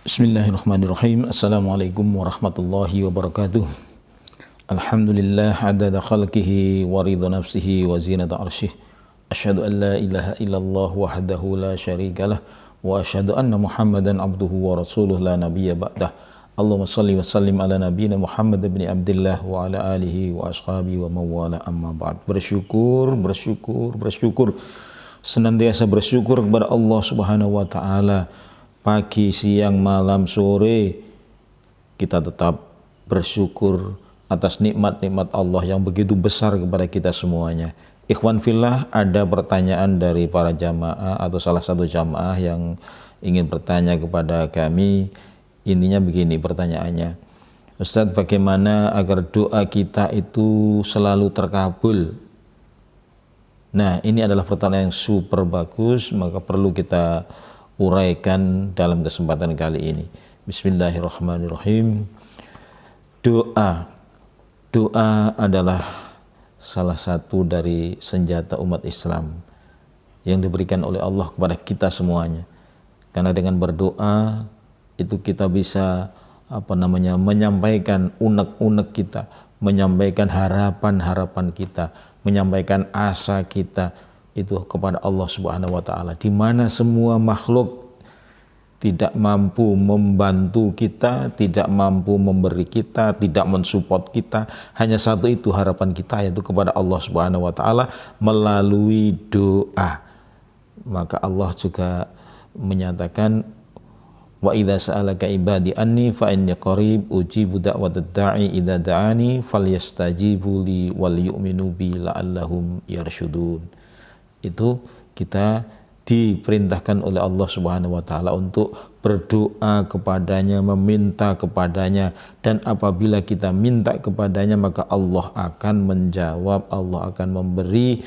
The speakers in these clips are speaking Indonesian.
Bismillahirrahmanirrahim. Assalamualaikum warahmatullahi wabarakatuh. Alhamdulillah adada khalqihi wa ridha nafsihi wa zinata arsyih. Asyhadu an la ilaha illallah wahdahu la syarikalah wa asyhadu anna Muhammadan abduhu wa rasuluh la nabiyya ba'dah. Allahumma salli wa sallim ala nabiyyina Muhammad bin Abdullah wa ala alihi wa ashabihi wa mawala amma ba'd. Bersyukur senantiasa bersyukur kepada Allah Subhanahu wa taala. Pagi, siang, malam, sore kita tetap bersyukur atas nikmat-nikmat Allah yang begitu besar kepada kita semuanya. Ikhwan fillah, ada pertanyaan dari para jamaah atau salah satu jamaah yang ingin bertanya kepada kami. Intinya begini pertanyaannya, Ustadz, bagaimana agar doa kita itu selalu terkabul? Nah, ini adalah pertanyaan yang super bagus, maka perlu kita uraikan dalam kesempatan kali ini. Bismillahirrahmanirrahim. Doa adalah salah satu dari senjata umat Islam yang diberikan oleh Allah kepada kita semuanya. Karena dengan berdoa itu kita bisa menyampaikan unek-unek kita, menyampaikan harapan-harapan kita, menyampaikan asa kita itu kepada Allah Subhanahu wa taala, di mana semua makhluk tidak mampu membantu kita, tidak mampu memberi kita, tidak mensupport kita. Hanya satu itu harapan kita, yaitu kepada Allah Subhanahu wa taala melalui doa. Maka Allah juga menyatakan, wa idza sa'alaka ibadi anni fa inni qarib ujibu da'watad da'i idza da'ani falyastajibu li wal yu'minu bi la'allahum yarsyudun. Itu kita diperintahkan oleh Allah Subhanahu wa taala untuk berdoa kepadanya, meminta kepadanya, dan apabila kita minta kepadanya maka Allah akan menjawab, Allah akan memberi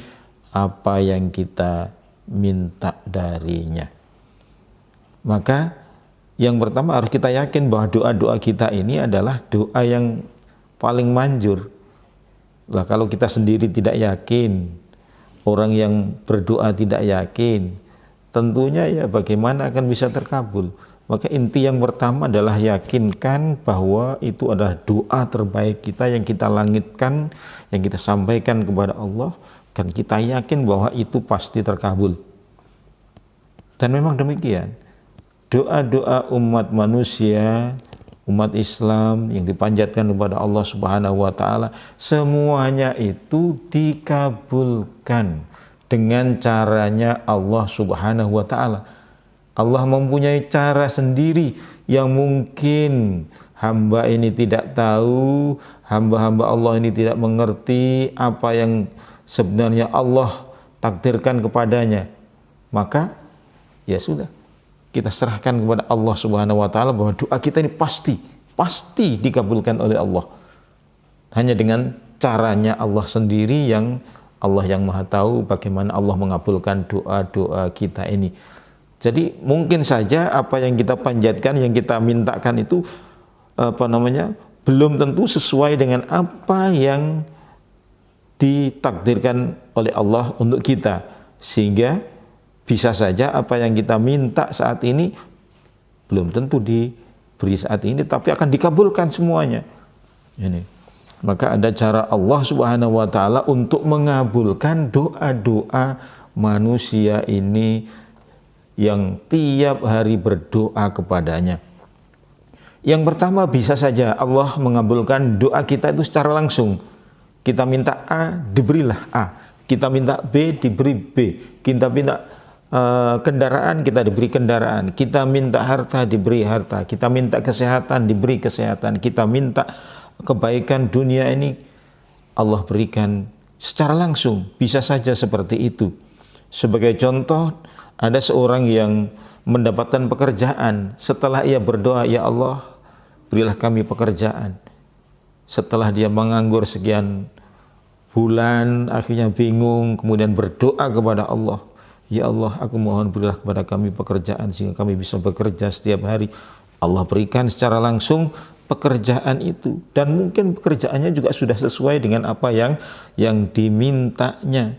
apa yang kita minta darinya. Maka yang pertama harus kita yakin bahwa doa-doa kita ini adalah doa yang paling manjur. Lah kalau kita sendiri tidak yakin, orang yang berdoa tidak yakin, tentunya ya bagaimana akan bisa terkabul. Maka inti yang pertama adalah yakinkan bahwa itu adalah doa terbaik kita yang kita langitkan, yang kita sampaikan kepada Allah, dan kita yakin bahwa itu pasti terkabul. Dan memang demikian. Doa-doa umat manusia, umat Islam yang dipanjatkan kepada Allah Subhanahu wa taala, semuanya itu dikabulkan dengan caranya Allah Subhanahu wa taala. Allah mempunyai cara sendiri yang mungkin hamba ini tidak tahu, hamba-hamba Allah ini tidak mengerti apa yang sebenarnya Allah takdirkan kepadanya. Maka ya sudah, kita serahkan kepada Allah Subhanahu wa taala bahwa doa kita ini pasti dikabulkan oleh Allah. Hanya dengan caranya Allah sendiri, yang Allah yang Maha tahu bagaimana Allah mengabulkan doa-doa kita ini. Jadi mungkin saja apa yang kita panjatkan, yang kita mintakan itu belum tentu sesuai dengan apa yang ditakdirkan oleh Allah untuk kita, sehingga bisa saja apa yang kita minta saat ini belum tentu diberi saat ini, tapi akan dikabulkan semuanya. Ini. Maka ada cara Allah Subhanahu wa taala untuk mengabulkan doa-doa manusia ini yang tiap hari berdoa kepadanya. Yang pertama, bisa saja Allah mengabulkan doa kita itu secara langsung. Kita minta A, diberilah A. Kita minta B, diberi B. Kita minta kendaraan, kita diberi kendaraan. Kita minta harta, diberi harta. Kita minta kesehatan, diberi kesehatan. Kita minta kebaikan dunia ini, Allah berikan secara langsung. Bisa saja seperti itu. Sebagai contoh, ada seorang yang mendapatkan pekerjaan. Setelah ia berdoa, ya Allah, berilah kami pekerjaan. Setelah dia menganggur sekian bulan, akhirnya bingung, kemudian berdoa kepada Allah, ya Allah, aku mohon berilah kepada kami pekerjaan sehingga kami bisa bekerja setiap hari. Allah berikan secara langsung pekerjaan itu, dan mungkin pekerjaannya juga sudah sesuai dengan apa yang dimintanya.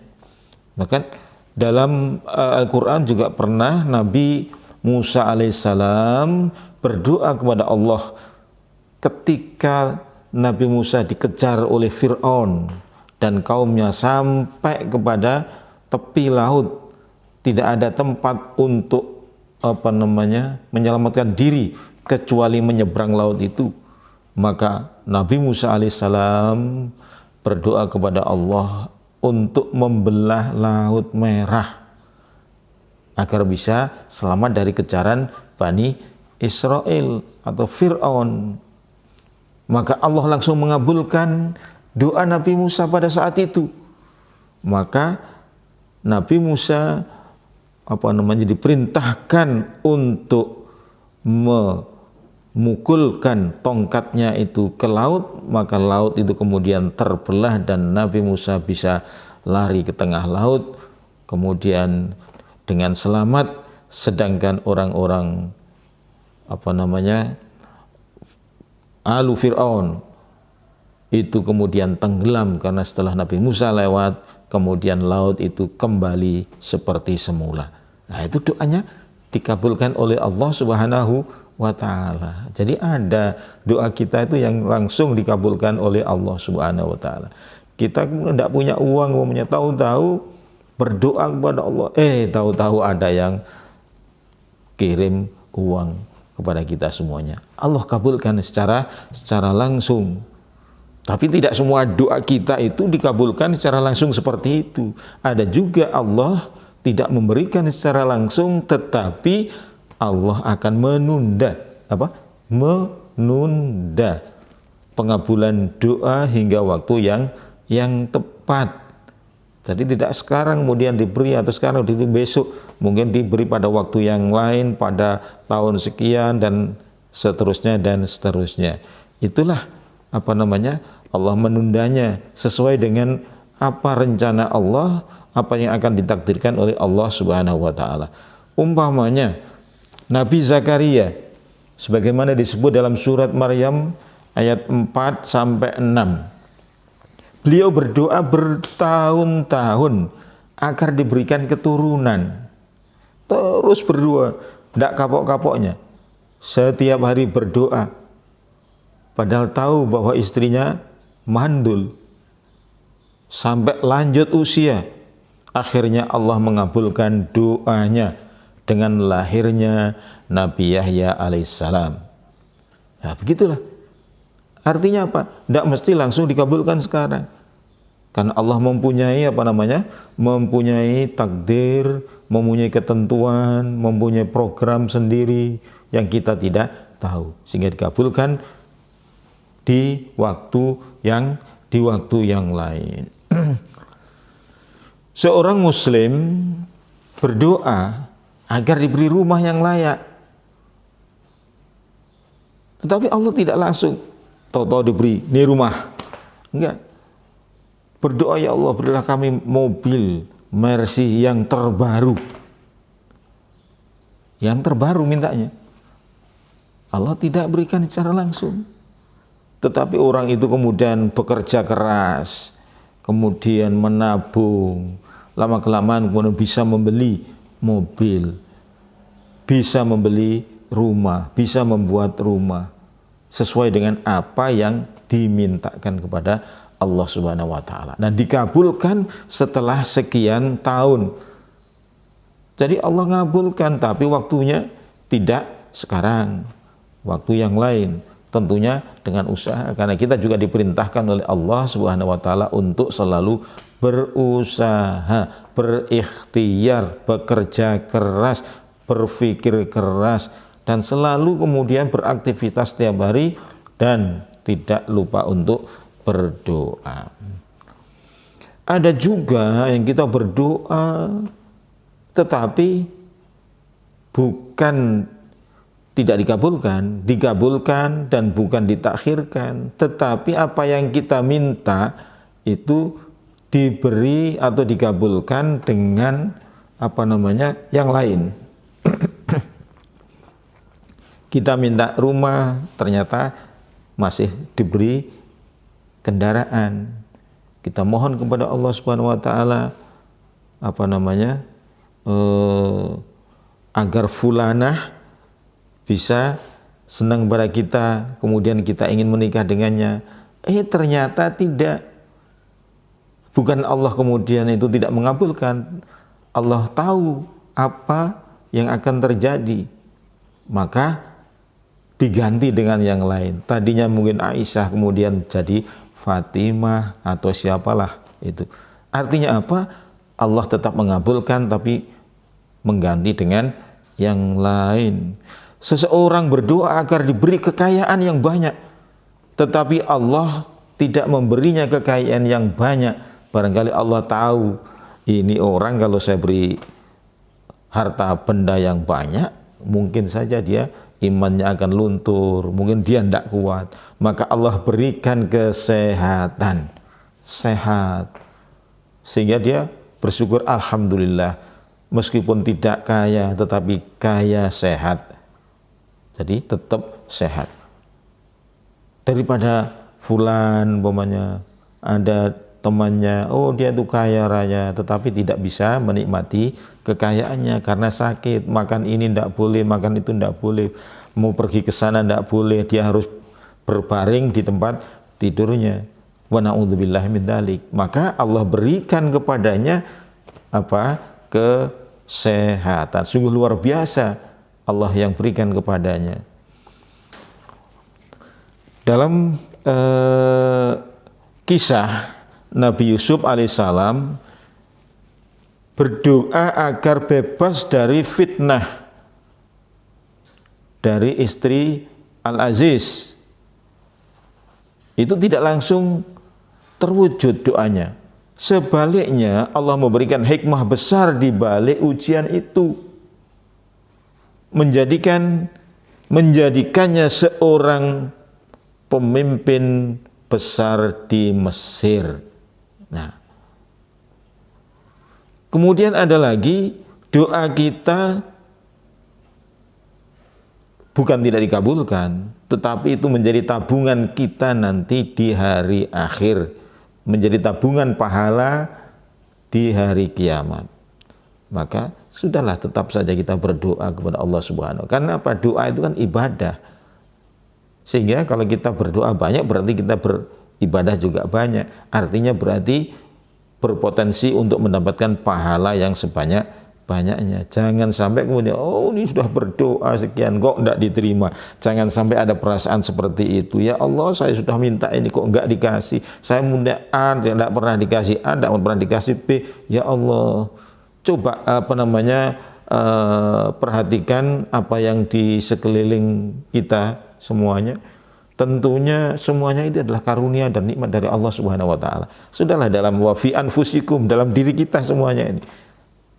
Maka dalam Al-Quran juga pernah Nabi Musa alaihissalam berdoa kepada Allah ketika Nabi Musa dikejar oleh Fir'aun dan kaumnya sampai kepada tepi laut, tidak ada tempat untuk menyelamatkan diri kecuali menyeberang laut itu. Maka Nabi Musa alaihissalam berdoa kepada Allah untuk membelah Laut Merah agar bisa selamat dari kejaran Bani Israel atau Fir'aun. Maka Allah langsung mengabulkan doa Nabi Musa pada saat itu. Maka Nabi Musa diperintahkan untuk memukulkan tongkatnya itu ke laut, maka laut itu kemudian terbelah dan Nabi Musa bisa lari ke tengah laut kemudian dengan selamat, sedangkan orang-orang Alu Fir'aun itu kemudian tenggelam karena setelah Nabi Musa lewat kemudian laut itu kembali seperti semula. Nah, itu doanya dikabulkan oleh Allah Subhanahu wa ta'ala. Jadi ada doa kita itu yang langsung dikabulkan oleh Allah Subhanahu wa ta'ala. Kita tidak punya uang, tahu-tahu berdoa kepada Allah, tahu-tahu ada yang kirim uang kepada kita semuanya. Allah kabulkan secara langsung. Tapi tidak semua doa kita itu dikabulkan secara langsung seperti itu. Ada juga Allah tidak memberikan secara langsung, tetapi Allah akan menunda pengabulan doa hingga waktu yang tepat. Jadi tidak sekarang kemudian diberi atau sekarang diberi besok, mungkin diberi pada waktu yang lain pada tahun sekian dan seterusnya. Itulah Allah menundanya sesuai dengan apa rencana Allah, apa yang akan ditakdirkan oleh Allah Subhanahu wa ta'ala. Umpamanya Nabi Zakaria sebagaimana disebut dalam surat Maryam ayat 4 sampai 6. Beliau berdoa bertahun-tahun agar diberikan keturunan. Terus berdoa, tidak kapok-kapoknya. Setiap hari berdoa. Padahal tahu bahwa istrinya mandul. Sampai lanjut usia. Akhirnya Allah mengabulkan doanya dengan lahirnya Nabi Yahya alaihissalam. Nah, begitulah. Artinya apa? Tidak mesti langsung dikabulkan sekarang. Karena Allah mempunyai mempunyai takdir, mempunyai ketentuan, mempunyai program sendiri yang kita tidak tahu, sehingga dikabulkan di waktu yang lain. Seorang muslim berdoa agar diberi rumah yang layak. Tetapi Allah tidak langsung tahu-tahu diberi ini rumah. Enggak. Berdoa, ya Allah berilah kami mobil Mercy yang terbaru. Yang terbaru mintanya. Allah tidak berikan secara langsung. Tetapi orang itu kemudian bekerja keras, kemudian menabung, lama-kelamaan kemudian bisa membeli mobil, bisa membeli rumah, bisa membuat rumah sesuai dengan apa yang dimintakan kepada Allah Subhanahu wa ta'ala. Dan dikabulkan setelah sekian tahun. Jadi Allah ngabulkan, tapi waktunya tidak sekarang, waktu yang lain. Tentunya dengan usaha, karena kita juga diperintahkan oleh Allah Subhanahu wa ta'ala untuk selalu berusaha, berikhtiar, bekerja keras, berpikir keras, dan selalu kemudian beraktivitas setiap hari dan tidak lupa untuk berdoa. Ada juga yang kita berdoa tetapi bukan tidak dikabulkan, dikabulkan dan bukan ditakhirkan, tetapi apa yang kita minta itu diberi atau dikabulkan dengan yang lain. Kita minta rumah, ternyata masih diberi kendaraan. Kita mohon kepada Allah Subhanahu wa ta'ala agar fulanah bisa senang pada kita, kemudian kita ingin menikah dengannya, ternyata tidak. Bukan Allah kemudian itu tidak mengabulkan, Allah tahu apa yang akan terjadi, maka diganti dengan yang lain. Tadinya mungkin Aisyah, kemudian jadi Fatimah atau siapalah itu. Artinya apa? Allah tetap mengabulkan tapi mengganti dengan yang lain. Seseorang berdoa agar diberi kekayaan yang banyak, tetapi Allah tidak memberinya kekayaan yang banyak. Barangkali Allah tahu, ini orang kalau saya beri harta benda yang banyak, mungkin saja dia imannya akan luntur, mungkin dia tidak kuat. Maka Allah berikan kesehatan, sehat, sehingga dia bersyukur, alhamdulillah, meskipun tidak kaya tetapi kaya sehat. Jadi tetap sehat. Daripada fulan umpamanya ada temannya, oh dia itu kaya raya tetapi tidak bisa menikmati kekayaannya karena sakit, makan ini tidak boleh, makan itu tidak boleh, mau pergi ke sana tidak boleh, dia harus berbaring di tempat tidurnya. Wa na'udzubillahi min dzalik. Maka Allah berikan kepadanya apa? Kesehatan. Sungguh luar biasa Allah yang berikan kepadanya. Dalam kisah Nabi Yusuf alaihissalam berdoa agar bebas dari fitnah dari istri Al-Aziz. Itu tidak langsung terwujud doanya. Sebaliknya Allah memberikan hikmah besar di balik ujian itu, menjadikannya seorang pemimpin besar di Mesir. Nah, kemudian ada lagi doa kita bukan tidak dikabulkan, tetapi itu menjadi tabungan kita nanti di hari akhir, menjadi tabungan pahala di hari kiamat. Maka sudahlah, tetap saja kita berdoa kepada Allah Subhanahu wa Ta'ala. Karena apa? Doa itu kan ibadah. Sehingga kalau kita berdoa banyak berarti kita beribadah juga banyak. Artinya berarti berpotensi untuk mendapatkan pahala yang sebanyak-banyaknya. Jangan sampai kemudian, oh ini sudah berdoa sekian kok tidak diterima. Jangan sampai ada perasaan seperti itu. Ya Allah, saya sudah minta ini kok enggak dikasih. Saya minta A, tidak pernah dikasih A, tidak pernah dikasih B. Ya Allah, coba perhatikan apa yang di sekeliling kita semuanya. Tentunya semuanya itu adalah karunia dan nikmat dari Allah Subhanahu wa Ta'ala. Sudahlah, dalam wa fi anfusikum, dalam diri kita semuanya ini,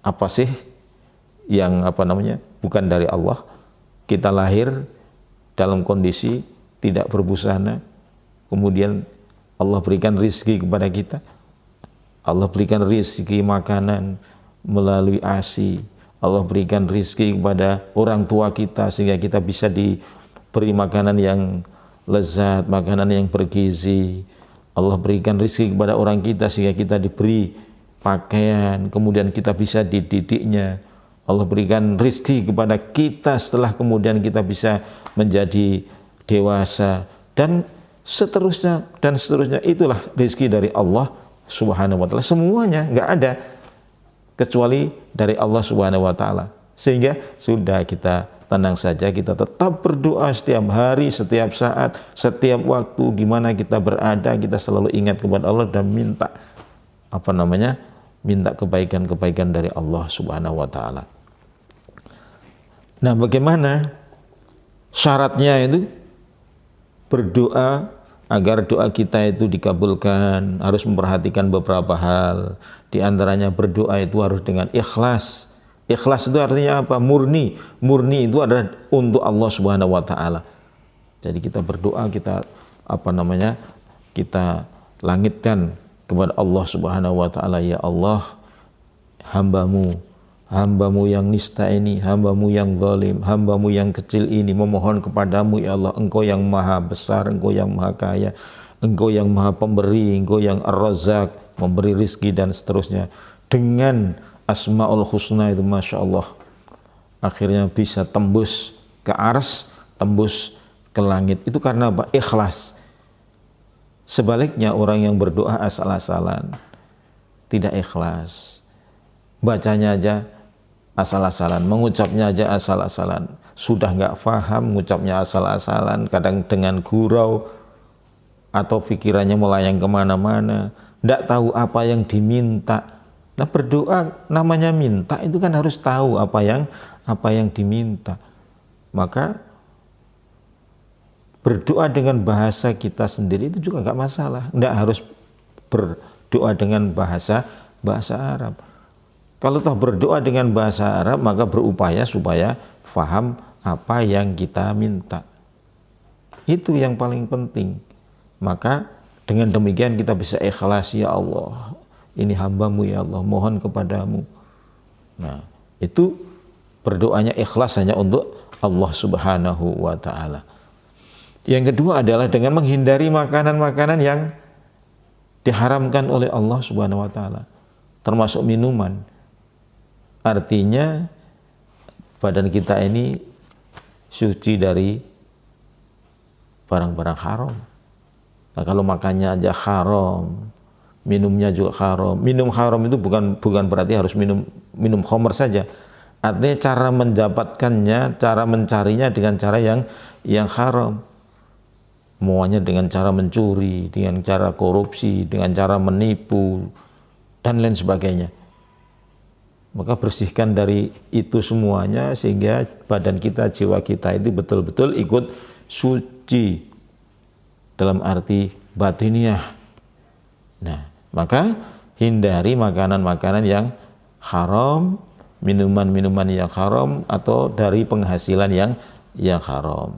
apa sih yang bukan dari Allah? Kita lahir dalam kondisi tidak berbusana, kemudian Allah berikan rizki kepada kita. Allah berikan rizki makanan melalui ASI. Allah berikan rizki kepada orang tua kita sehingga kita bisa diberi makanan yang lezat, makanan yang bergizi. Allah berikan rizki kepada orang kita sehingga kita diberi pakaian, kemudian kita bisa dididiknya. Allah berikan rizki kepada kita setelah kemudian kita bisa menjadi dewasa, dan seterusnya dan seterusnya. Itulah rizki dari Allah Subhanahu wa Ta'ala. Semuanya nggak ada kecuali dari Allah Subhanahu wa Ta'ala. Sehingga sudah, kita tenang saja, kita tetap berdoa setiap hari, setiap saat, setiap waktu, di mana kita berada, kita selalu ingat kepada Allah dan minta minta kebaikan-kebaikan dari Allah Subhanahu wa Ta'ala. Nah, bagaimana syaratnya itu? Berdoa agar doa kita itu dikabulkan, harus memperhatikan beberapa hal. Di antaranya berdoa itu harus dengan ikhlas. Ikhlas itu artinya apa? Murni. Murni itu adalah untuk Allah Subhanahu wa Ta'ala. Jadi kita berdoa, kita kita langitkan kepada Allah Subhanahu wa Ta'ala. Ya Allah, hambamu yang nista ini, hambamu yang zalim, hambamu yang kecil ini memohon kepadamu, ya Allah, Engkau yang maha besar, Engkau yang maha kaya, Engkau yang maha pemberi, Engkau yang ar-Razzaq, memberi rizki dan seterusnya. Dengan Asmaul Husna itu, Masya Allah, akhirnya bisa tembus ke ars, tembus ke langit itu karena apa? Ikhlas. Sebaliknya orang yang berdoa asal-asalan, tidak ikhlas, bacanya aja asal-asalan, mengucapnya aja asal-asalan, sudah nggak paham, mengucapnya asal-asalan, kadang dengan gurau atau pikirannya melayang kemana-mana, nggak tahu apa yang diminta. Nah, berdoa namanya minta itu kan harus tahu apa yang diminta. Maka berdoa dengan bahasa kita sendiri itu juga nggak masalah. Nggak harus berdoa dengan bahasa Arab. Kalau toh berdoa dengan bahasa Arab, maka berupaya supaya faham apa yang kita minta. Itu yang paling penting. Maka dengan demikian kita bisa ikhlas, ya Allah, ini hambamu ya Allah, mohon kepadamu. Nah, itu berdoanya ikhlas hanya untuk Allah Subhanahu wa ta'ala. Yang kedua adalah dengan menghindari makanan-makanan yang diharamkan oleh Allah Subhanahu wa ta'ala, termasuk minuman. Artinya badan kita ini suci dari barang-barang haram. Nah, kalau makannya aja haram, minumnya juga haram. Minum haram itu bukan berarti harus minum khamr saja. Artinya cara mendapatkannya, cara mencarinya dengan cara yang haram. Semuanya dengan cara mencuri, dengan cara korupsi, dengan cara menipu, dan lain sebagainya. Maka bersihkan dari itu semuanya sehingga badan kita, jiwa kita itu betul-betul ikut suci dalam arti batiniah. Nah, maka hindari makanan-makanan yang haram, minuman-minuman yang haram, atau dari penghasilan yang haram.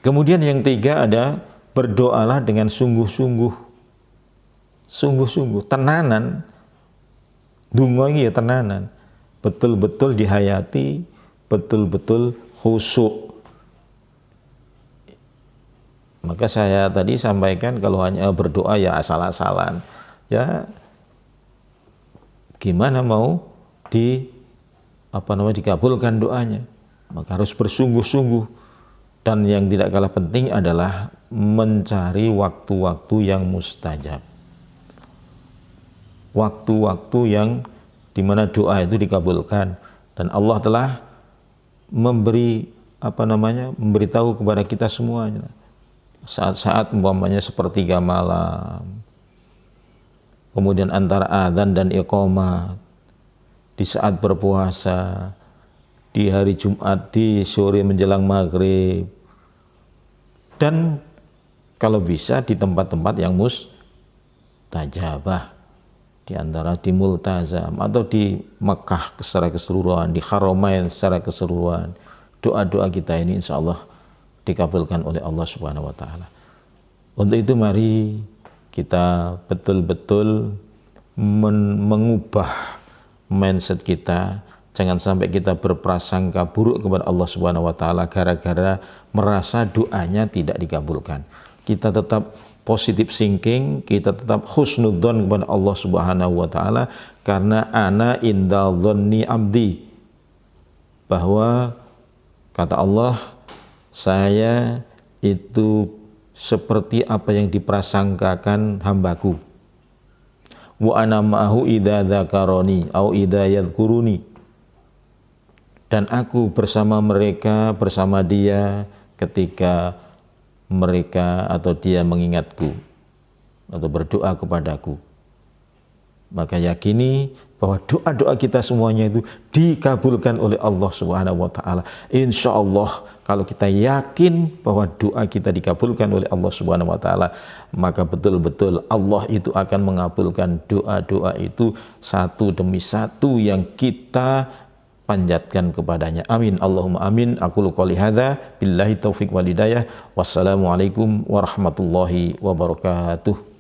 Kemudian yang tiga ada berdoalah dengan sungguh-sungguh, tenanan, dungo ini ya tenanan, betul-betul dihayati, betul-betul khusyuk. Maka saya tadi sampaikan kalau hanya berdoa ya asal-asalan, ya gimana mau dikabulkan doanya? Maka harus bersungguh-sungguh. Dan yang tidak kalah penting adalah mencari waktu-waktu yang mustajab. Waktu-waktu yang dimana doa itu dikabulkan. Dan Allah telah memberitahu kepada kita semuanya. Saat-saat umpamanya sepertiga malam, kemudian antara adzan dan iqamah, di saat berpuasa, di hari Jumat, di sore menjelang maghrib, dan kalau bisa di tempat-tempat yang mustajabah, di antara di Multazam atau di Mekah secara keseluruhan, di Haramain secara keseluruhan. Doa-doa kita ini insya Allah dikabulkan oleh Allah Subhanahu wa ta'ala. Untuk itu mari kita betul-betul mengubah mindset kita. Jangan sampai kita berprasangka buruk kepada Allah Subhanahu wa ta'ala gara-gara merasa doanya tidak dikabulkan. Kita tetap positive thinking, kita tetap husnudzon kepada Allah Subhanahu wa ta'ala, karena ana inda dzanni abdi, bahwa kata Allah, saya itu seperti apa yang diprasangkakan hambaku. Wa ana ma'ahu idza dzakaroni au idza yadhkuruni, dan aku bersama mereka, bersama dia ketika mereka atau dia mengingatku atau berdoa kepadaku. Maka yakini bahwa doa-doa kita semuanya itu dikabulkan oleh Allah Subhanahu wa ta'ala. Insya Allah kalau kita yakin bahwa doa kita dikabulkan oleh Allah Subhanahu wa ta'ala, maka betul-betul Allah itu akan mengabulkan doa-doa itu satu demi satu yang kita panjatkan kepadanya. Amin Allahumma amin. Aqulu qouli hadza billahi taufiq wal hidayah. Wassalamualaikum warahmatullahi wabarakatuh.